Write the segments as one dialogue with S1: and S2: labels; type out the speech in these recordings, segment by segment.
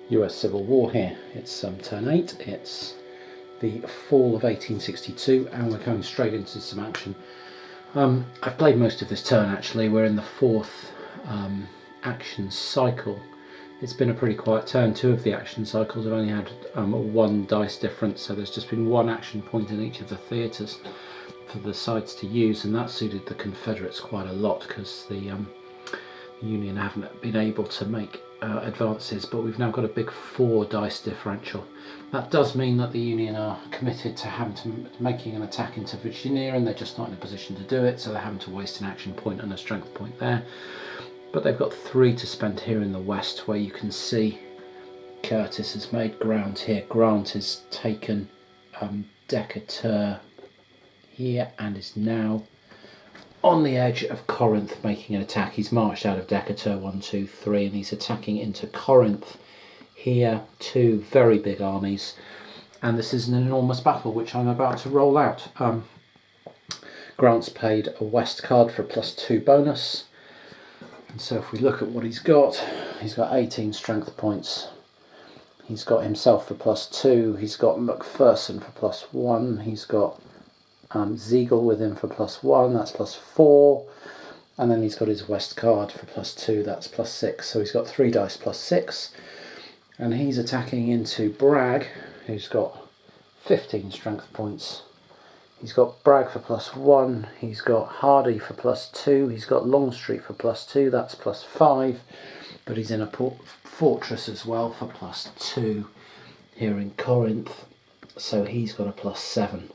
S1: US Civil War here. It's turn 8, it's the fall of 1862, and we're going straight into some action. I've played most of this turn actually. We're in the 4th action cycle. It's been a pretty quiet turn. 2 of the action cycles have only had 1 dice difference, so there's just been 1 action point in each of the theatres for the sides to use, and that suited the Confederates quite a lot because the Union haven't been able to make advances, but we've now got a big 4 dice differential. That does mean that the Union are committed to making an attack into Virginia, and they're just not in a position to do it, so they're having to waste an action point and a strength point there. But they've got 3 to spend here in the west, where you can see Curtis has made ground here. Grant has taken Decatur here and is now on the edge of Corinth making an attack. He's marched out of Decatur 1, 2, 3, and he's attacking into Corinth here. 2 very big armies, and this is an enormous battle which I'm about to roll out. Grant's paid a west card for a +2 bonus, and so if we look at what he's got 18 strength points. He's got himself for +2, he's got McPherson for +1, he's got Ziegel with him for +1, that's +4, and then he's got his west card for +2, that's +6, so he's got 3 dice +6, and he's attacking into Bragg, who's got 15 strength points. He's got Bragg for +1, he's got Hardy for +2, he's got Longstreet for +2, that's +5, but he's in a fortress as well for +2 here in Corinth, so he's got a +7.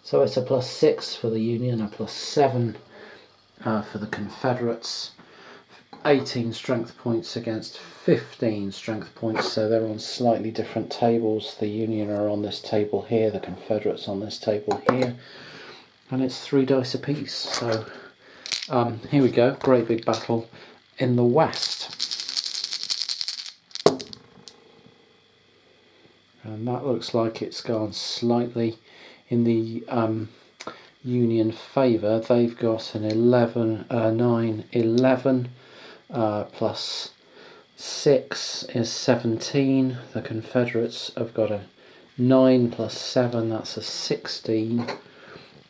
S1: So it's a +6 for the Union, a +7 for the Confederates. 18 strength points against 15 strength points, so they're on slightly different tables. The Union are on this table here, the Confederates on this table here, and it's 3 dice apiece. So here we go, great big battle in the west. And that looks like it's gone slightly in the Union favour. They've got an 9, 11, plus 6 is 17. The Confederates have got a 9 plus 7, that's a 16.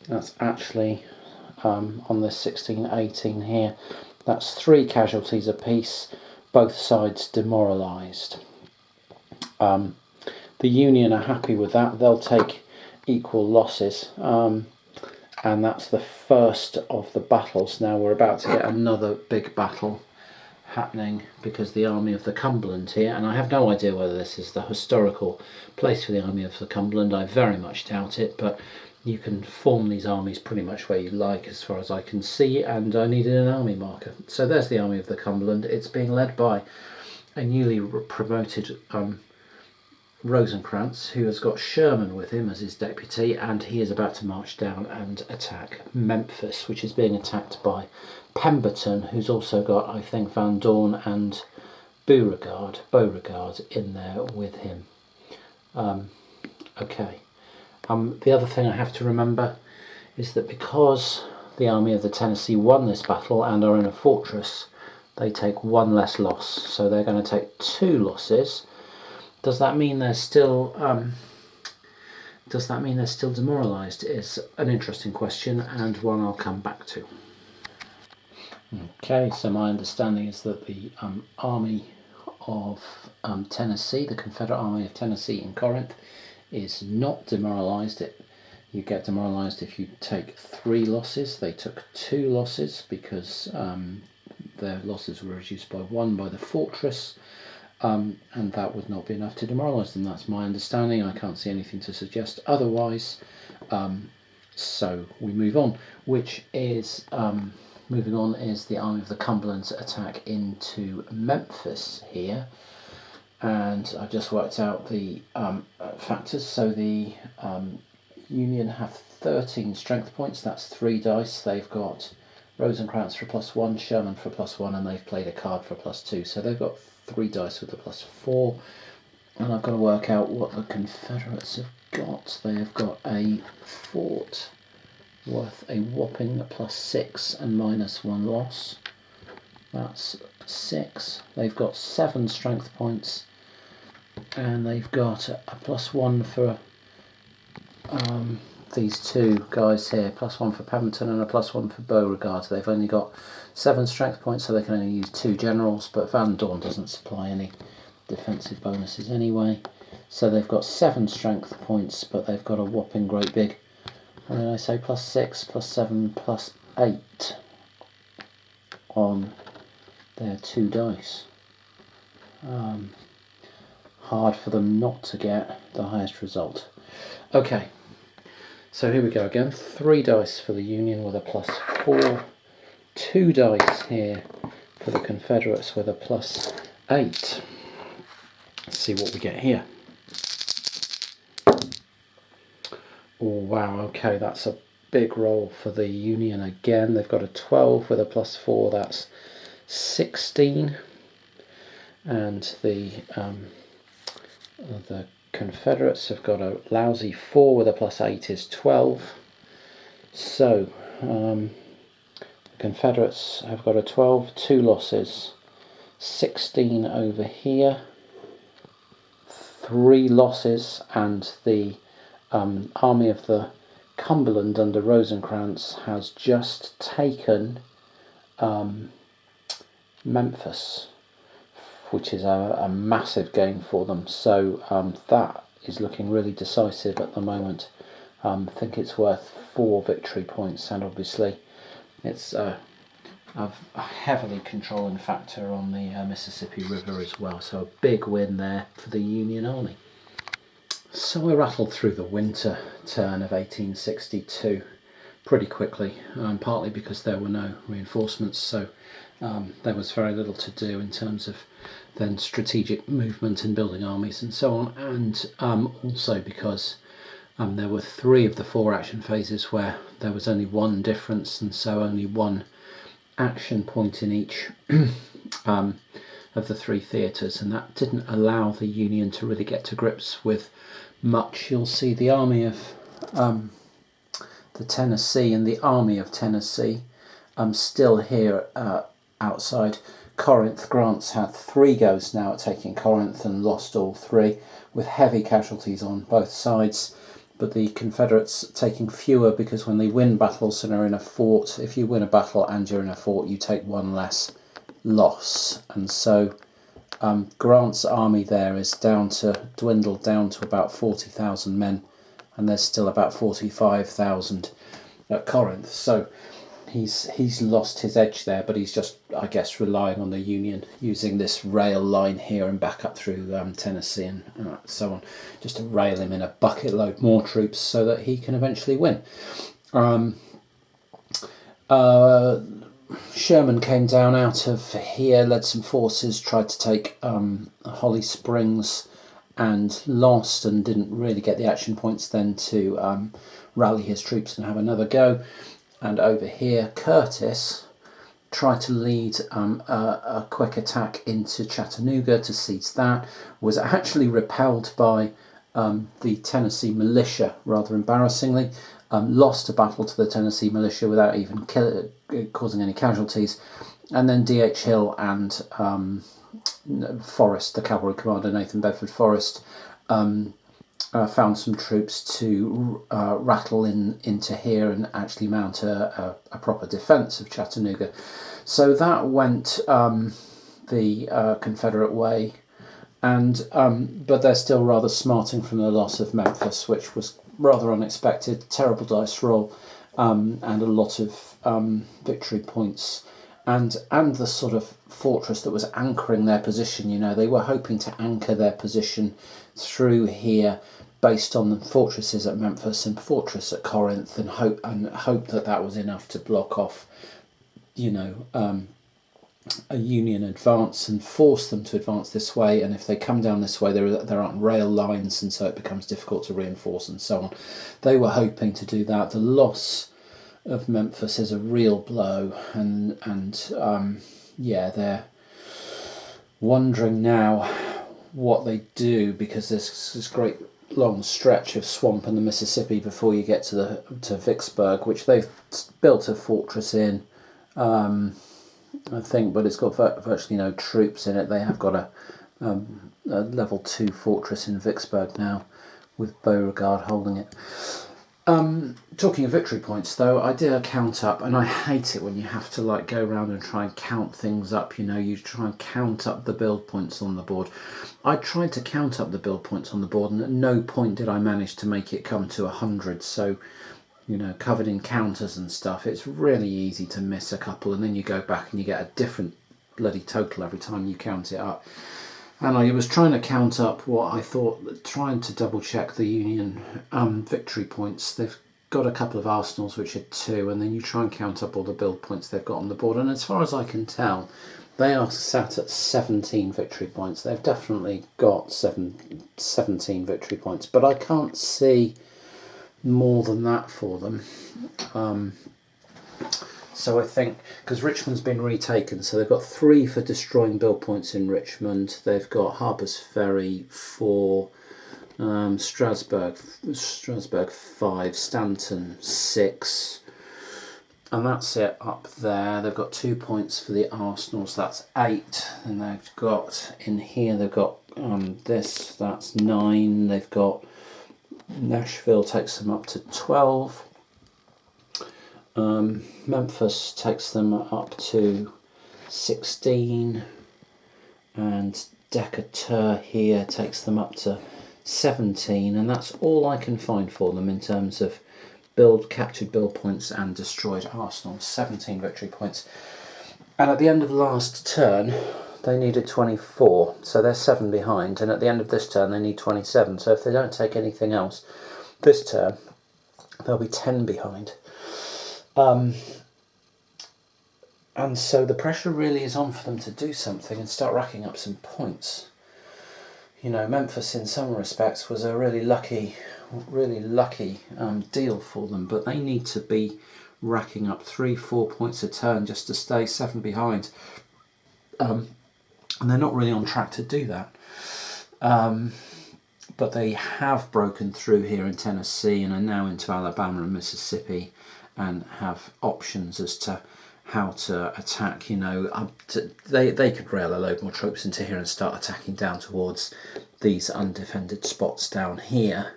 S1: That's actually, on this 16, 18 here, that's 3 casualties apiece, both sides demoralised. The Union are happy with that. They'll take equal losses, and that's the first of the battles. Now we're about to get another big battle happening, because the Army of the Cumberland here, and I have no idea whether this is the historical place for the Army of the Cumberland, I very much doubt it, but you can form these armies pretty much where you like as far as I can see, and I needed an army marker. So there's the Army of the Cumberland. It's being led by a newly promoted Rosecrans, who has got Sherman with him as his deputy, and he is about to march down and attack Memphis, which is being attacked by Pemberton, who's also got, I think, Van Dorn and Beauregard in there with him. Okay. The other thing I have to remember is that because the Army of the Tennessee won this battle and are in a fortress, they take 1 less loss, so they're going to take 2 losses. Does that mean they're still demoralised? Is an interesting question, and one I'll come back to. Okay, so my understanding is that the Army of Tennessee, the Confederate Army of Tennessee in Corinth, is not demoralised. You get demoralised if you take 3 losses. They took 2 losses because their losses were reduced by 1 by the fortress. And that would not be enough to demoralise them. That's my understanding. I can't see anything to suggest otherwise. So we move on, which is moving on is the Army of the Cumberland's attack into Memphis here. And I've just worked out the factors. So the Union have 13 strength points. That's 3 dice. They've got Rosecrans for +1, Sherman for +1, and they've played a card for +2. So they've got 3 dice with a +4, and I've got to work out what the Confederates have got. They have got a fort worth a whopping +6 and -1 loss. That's 6. They've got 7 strength points, and they've got a +1 for these two guys here, +1 for Pemberton and a +1 for Beauregard. They've only got 7 strength points, so they can only use 2 generals, but Van Dorn doesn't supply any defensive bonuses anyway. So they've got 7 strength points, but they've got a whopping great big, what did I say, +6, +7, +8 on their 2 dice. Hard for them not to get the highest result. Okay, so here we go again. 3 dice for the Union with a +4. 2 dice here for the Confederates with a +8. Let's see what we get here. Oh wow, okay, that's a big roll for the Union again. They've got a 12 with a +4, that's 16. And the Confederates have got a lousy 4 with a +8 is 12. So the Confederates have got a 12, 2 losses, 16 over here, 3 losses, and the Army of the Cumberland under Rosecrans has just taken Memphis, which is a massive gain for them. So that is looking really decisive at the moment. I think it's worth 4 victory points, and obviously it's a heavily controlling factor on the Mississippi River as well. So a big win there for the Union Army. So we rattled through the winter turn of 1862 pretty quickly, partly because there were no reinforcements, so there was very little to do in terms of then strategic movement and building armies and so on, and also because there were 3 of the 4 action phases where there was only 1 difference, and so only 1 action point in each of the 3 theatres, and that didn't allow the Union to really get to grips with much. You'll see the Army of the Tennessee and the Army of Tennessee still here outside Corinth. Grant's had 3 goes now at taking Corinth and lost all 3, with heavy casualties on both sides, but the Confederates taking fewer because when they win battles and are in a fort, if you win a battle and you're in a fort, you take 1 less loss, and so Grant's army there is dwindled down to about 40,000 men, and there's still about 45,000 at Corinth. So he's lost his edge there, but he's just, I guess, relying on the Union using this rail line here and back up through Tennessee and so on, just to rail him in a bucket load more troops so that he can eventually win. Sherman came down out of here, led some forces, tried to take Holly Springs and lost, and didn't really get the action points then to rally his troops and have another go. And over here, Curtis tried to lead a quick attack into Chattanooga to seize that, was actually repelled by the Tennessee militia, rather embarrassingly. Lost a battle to the Tennessee militia without even causing any casualties, and then D.H. Hill and Forrest, the cavalry commander Nathan Bedford Forrest, found some troops to rattle into here and actually mount a proper defence of Chattanooga. So that went the Confederate way, and but they're still rather smarting from the loss of Memphis, which was rather unexpected. Terrible dice roll, and a lot of victory points, and the sort of fortress that was anchoring their position. You know, they were hoping to anchor their position through here based on the fortresses at Memphis and fortress at Corinth, and hope that that was enough to block off, you know, a Union advance and force them to advance this way. And if they come down this way, there aren't rail lines, and so it becomes difficult to reinforce and so on. They were hoping to do that. The loss of Memphis is a real blow, and yeah, they're wondering now what they do, because there's this great long stretch of swamp in the Mississippi before you get to Vicksburg, which they've built a fortress in, I think, but it's got virtually no troops in it. They have got a level 2 fortress in Vicksburg now, with Beauregard holding it. Talking of victory points though, I did a count up, and I hate it when you have to like go around and try and count things up. You know, you try and count up the build points on the board. I tried to count up the build points on the board, and at no point did I manage to make it come to 100. So, you know, covered in counters and stuff, it's really easy to miss a couple, and then you go back and you get a different bloody total every time you count it up. And I was trying to count up what I thought, trying to double check the Union victory points. They've got a couple of arsenals which are 2, and then you try and count up all the build points they've got on the board. And as far as I can tell, they are sat at 17 victory points. They've definitely got 17 victory points, but I can't see more than that for them. So I think, because Richmond's been retaken, so they've got 3 for destroying build points in Richmond. They've got Harper's Ferry 4, Strasbourg 5, Stanton 6, and that's it up there. They've got 2 points for the arsenals, that's 8. And they've got in here, they've got this, that's 9. They've got Nashville takes them up to 12. Memphis takes them up to 16, and Decatur here takes them up to 17, and that's all I can find for them in terms of captured build points and destroyed arsenals. 17 victory points, and at the end of the last turn they needed 24, so they're 7 behind, and at the end of this turn they need 27, so if they don't take anything else this turn they'll be 10 behind. And so the pressure really is on for them to do something and start racking up some points. You know, Memphis in some respects was a really lucky deal for them, but they need to be racking up 3-4 points a turn just to stay 7 behind. And they're not really on track to do that. But they have broken through here in Tennessee and are now into Alabama and Mississippi, and have options as to how to attack. You know, they could rail a load more troops into here and start attacking down towards these undefended spots down here.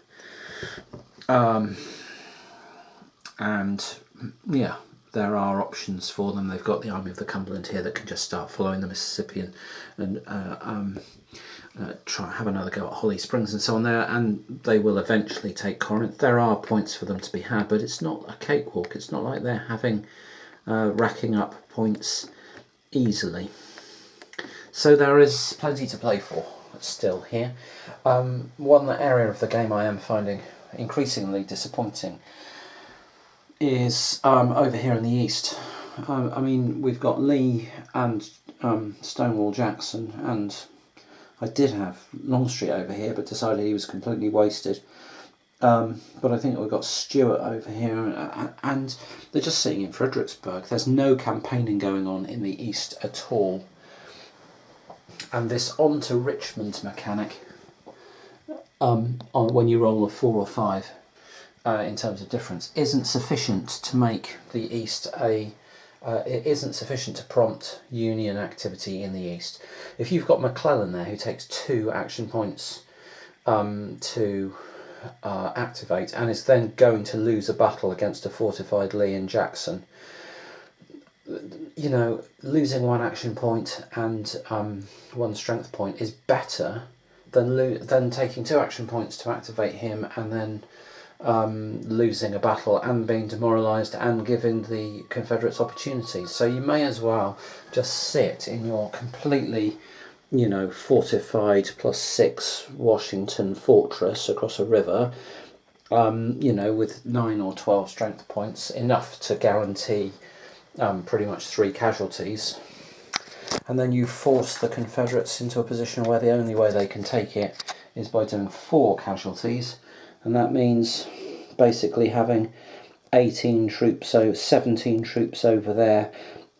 S1: And yeah, there are options for them. They've got the Army of the Cumberland here that can just start following the Mississippi and try have another go at Holly Springs and so on there, and they will eventually take Corinth. There are points for them to be had, but it's not a cakewalk. It's not like they're having racking up points easily. So there is plenty to play for still here. One area of the game I am finding increasingly disappointing is over here in the east. I mean, we've got Lee and Stonewall Jackson, and I did have Longstreet over here, but decided he was completely wasted. But I think we've got Stuart over here, and they're just sitting in Fredericksburg. There's no campaigning going on in the east at all. And this on to Richmond mechanic, when you roll a 4 or 5 in terms of difference, isn't sufficient to make the east it isn't sufficient to prompt Union activity in the east. If you've got McClellan there who takes 2 action points to activate, and is then going to lose a battle against a fortified Lee and Jackson, you know, losing 1 action point and 1 strength point is better than taking 2 action points to activate him and then losing a battle and being demoralised and giving the Confederates opportunities. So you may as well just sit in your completely, you know, fortified +6 Washington fortress across a river, you know, with 9 or 12 strength points, enough to guarantee pretty much 3 casualties. And then you force the Confederates into a position where the only way they can take it is by doing 4 casualties. And that means basically having 18 troops, so 17 troops over there,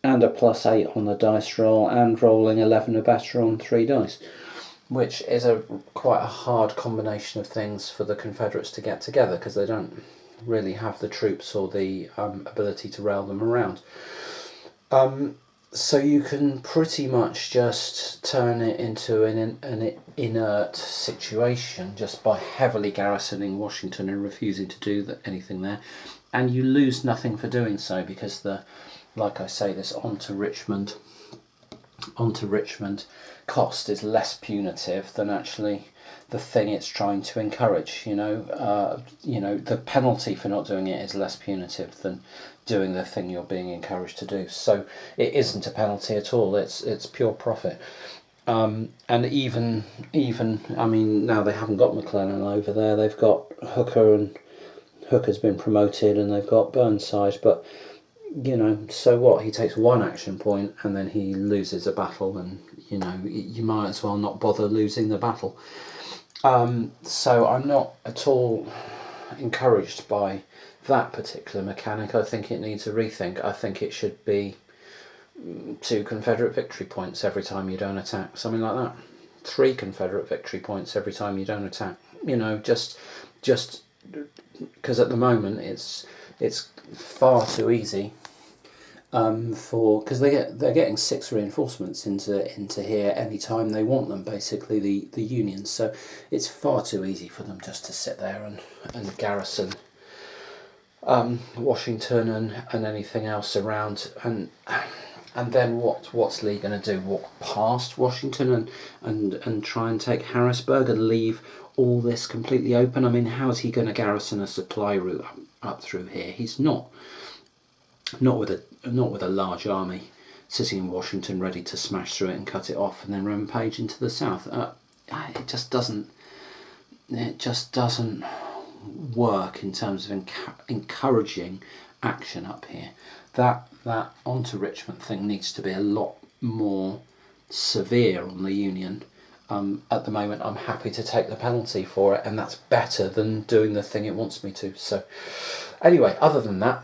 S1: and a +8 on the dice roll, and rolling 11 a batter on 3 dice, which is quite a hard combination of things for the Confederates to get together, because they don't really have the troops or the ability to rail them around. So you can pretty much just turn it into an inert situation just by heavily garrisoning Washington and refusing to do anything there, and you lose nothing for doing so, because like I say, this onto Richmond cost is less punitive than actually the thing it's trying to encourage. The penalty for not doing it is less punitive than doing the thing you're being encouraged to do. So it isn't a penalty at all. It's pure profit. And even I mean, now they haven't got McClellan over there. They've got Hooker, and Hooker's been promoted, and they've got Burnside. But so what? He takes one action point and then he loses a battle, and you might as well not bother losing the battle. So I'm not at all encouraged by that particular mechanic. I think it needs a rethink. I think it should be 2 Confederate victory points every time you don't attack, something like that. 3 Confederate victory points every time you don't attack. Just because at the moment it's far too easy. Because they're getting 6 reinforcements into here anytime they want them, basically the Unions. So it's far too easy for them just to sit there and garrison Washington and anything else around. And then what's Lee going to do? Walk past Washington and try and take Harrisburg and leave all this completely open? I mean, how is he going to garrison a supply route up through here? He's not with a large army sitting in Washington ready to smash through it and cut it off and then rampage into the south. It just doesn't work in terms of encouraging action up here. That onto Richmond thing needs to be a lot more severe on the Union. At the moment, I'm happy to take the penalty for it, and that's better than doing the thing it wants me to. So anyway, other than that,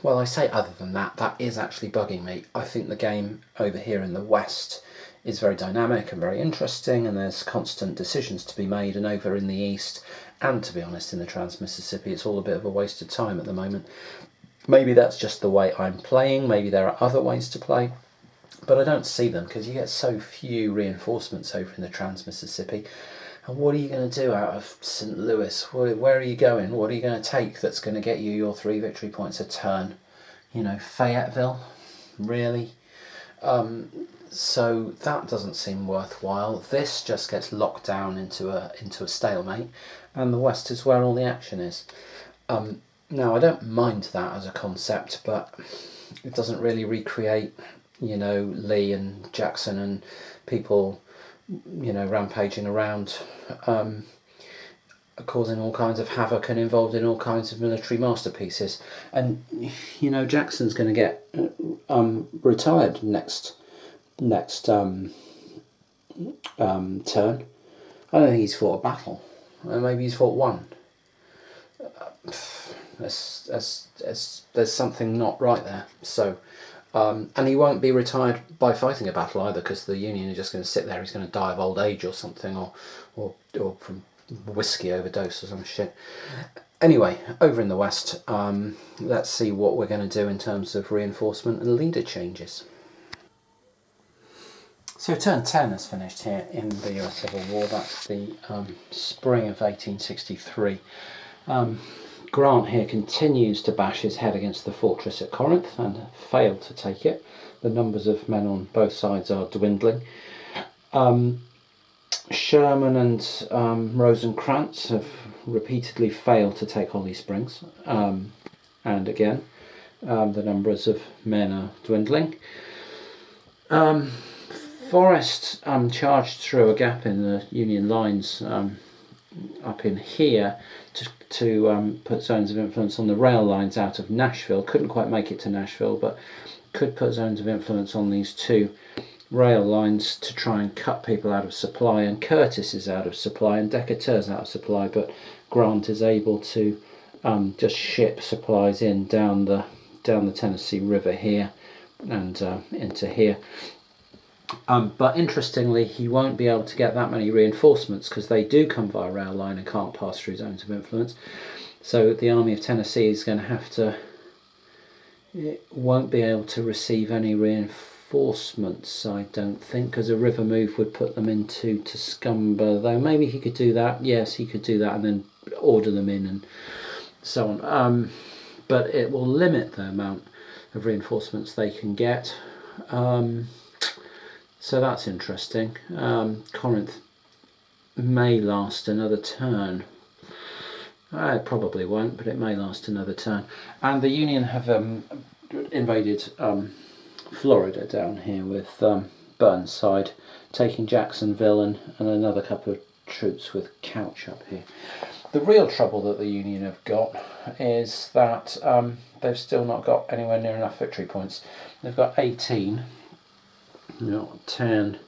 S1: well, I say other than that, that is actually bugging me. I think the game over here in the West is very dynamic and very interesting, and there's constant decisions to be made, and over in the East, and to be honest, in the Trans-Mississippi, it's all a bit of a waste of time at the moment. Maybe that's just the way I'm playing, maybe there are other ways to play, but I don't see them, because you get so few reinforcements over in the Trans-Mississippi. And what are you going to do out of St. Louis? Where are you going? What are you going to take that's going to get you your 3 victory points a turn? Fayetteville? Really? So that doesn't seem worthwhile. This just gets locked down into a stalemate, and the West is where all the action is. Now, I don't mind that as a concept, but it doesn't really recreate, Lee and Jackson and people rampaging around, causing all kinds of havoc and involved in all kinds of military masterpieces. And Jackson's going to get retired next turn. I don't think he's fought a battle. Maybe he's fought one. There's something not right there. So. And he won't be retired by fighting a battle either, because the Union are just going to sit there. He's going to die of old age or something, or from whiskey overdose or some shit. Anyway, over in the West, let's see what we're going to do in terms of reinforcement and leader changes. So turn 10 has finished here in the US Civil War. That's the spring of 1863. Grant here continues to bash his head against the fortress at Corinth and failed to take it. The numbers of men on both sides are dwindling. Sherman and Rosecrans have repeatedly failed to take Holly Springs, and again the numbers of men are dwindling. Forrest charged through a gap in the Union lines up in here to put zones of influence on the rail lines out of Nashville. Couldn't quite make it to Nashville, but could put zones of influence on these 2 rail lines to try and cut people out of supply. And Curtis is out of supply and Decatur's out of supply, but Grant is able to just ship supplies in down the Tennessee River here and into here. But interestingly, he won't be able to get that many reinforcements, because they do come via rail line and can't pass through zones of influence. So the Army of Tennessee is going to have to, it won't be able to receive any reinforcements reinforcements, I don't think, because a river move would put them into Tuscumber, though maybe he could do that. Yes, he could do that and then order them in and so on. But it will limit the amount of reinforcements they can get. So that's interesting. Corinth may last another turn. It probably won't, but it may last another turn. And the Union have invaded Florida down here with Burnside, taking Jacksonville and another couple of troops with Couch up here. The real trouble that the Union have got is that they've still not got anywhere near enough victory points. They've got 18, not 10,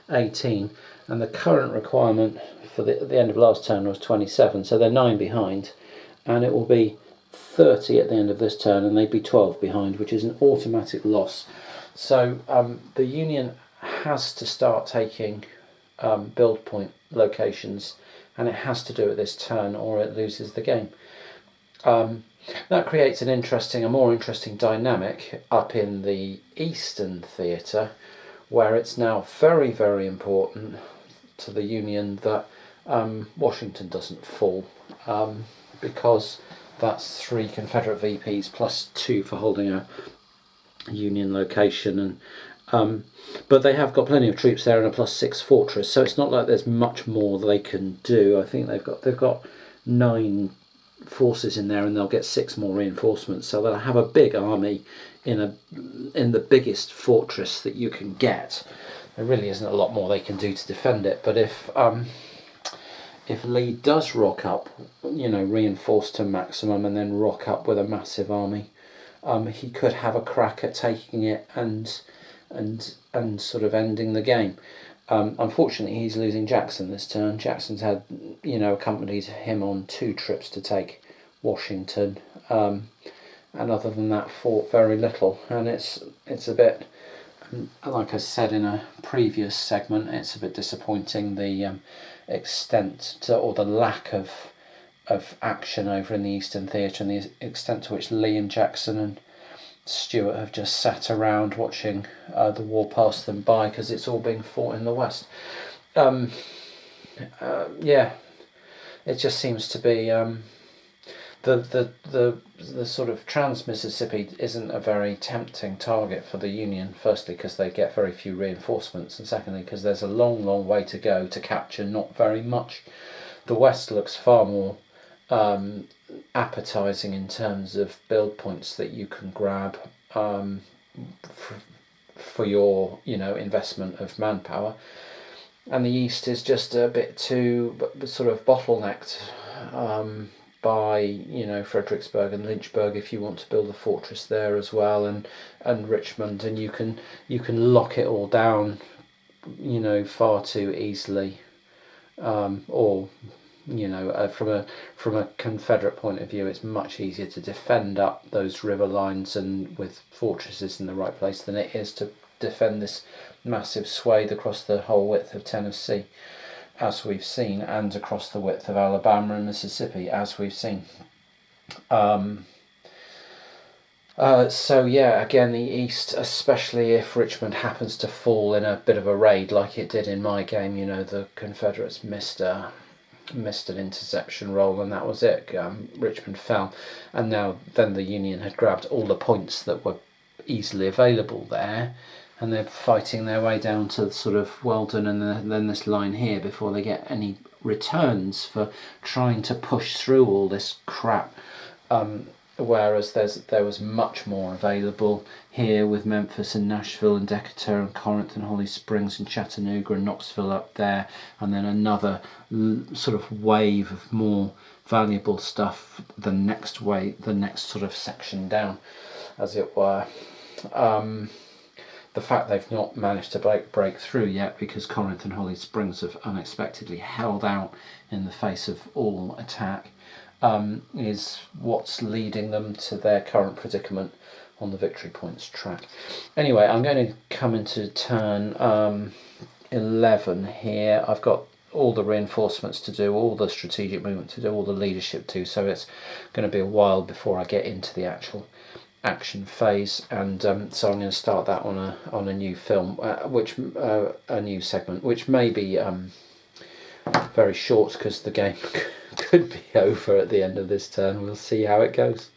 S1: 18, and the current requirement for the end of last turn was 27, so they're 9 behind, and it will be 30 at the end of this turn, and they'd be 12 behind, which is an automatic loss. So the Union has to start taking build point locations, and it has to do it this turn or it loses the game. That creates a more interesting dynamic up in the Eastern Theatre, where it's now very, very important to the Union that Washington doesn't fall, because that's 3 Confederate VPs plus 2 for holding a Union location, and but they have got plenty of troops there and a +6 fortress, so it's not like there's much more they can do. I think they've got 9 forces in there, and they'll get 6 more reinforcements, so they'll have a big army in the biggest fortress that you can get. There really isn't a lot more they can do to defend it, but if Lee does rock up, reinforced to maximum and then rock up with a massive army, he could have a crack at taking it and sort of ending the game. Unfortunately, he's losing Jackson this turn. Jackson's had, accompanied him on 2 trips to take Washington, and other than that, fought very little. And it's a bit, like I said in a previous segment, it's a bit disappointing, the extent to, or the lack of action over in the Eastern Theatre, and the extent to which Lee and Jackson and Stuart have just sat around watching the war pass them by, because it's all being fought in the West. Yeah, it just seems to be the sort of Trans-Mississippi isn't a very tempting target for the Union, firstly because they get very few reinforcements, and secondly because there's a long way to go to capture not very much. The West looks far more appetizing in terms of build points that you can grab for your investment of manpower, and the East is just a bit too sort of bottlenecked by Fredericksburg and Lynchburg if you want to build a fortress there as well, and Richmond, and you can lock it all down far too easily, or from a Confederate point of view, it's much easier to defend up those river lines and with fortresses in the right place than it is to defend this massive swathe across the whole width of Tennessee, as we've seen, and across the width of Alabama and Mississippi, as we've seen. So yeah, again, the East, especially if Richmond happens to fall in a bit of a raid like it did in my game, the Confederates missed an interception roll, and that was it. Richmond fell, and then the Union had grabbed all the points that were easily available there, and they're fighting their way down to sort of Weldon and then this line here before they get any returns for trying to push through all this crap. Whereas there was much more available here with Memphis and Nashville and Decatur and Corinth and Holly Springs and Chattanooga and Knoxville up there, and then another sort of wave of more valuable stuff the next sort of section down, as it were. The fact they've not managed to break through yet because Corinth and Holly Springs have unexpectedly held out in the face of all attack is what's leading them to their current predicament on the victory points track. Anyway, I'm going to come into turn 11 here. I've got all the reinforcements to do, all the strategic movement to do, all the leadership to, so it's going to be a while before I get into the actual action phase, and so I'm going to start that on a new film, a new segment, which may be very short because the game could be over at the end of this turn. We'll see how it goes.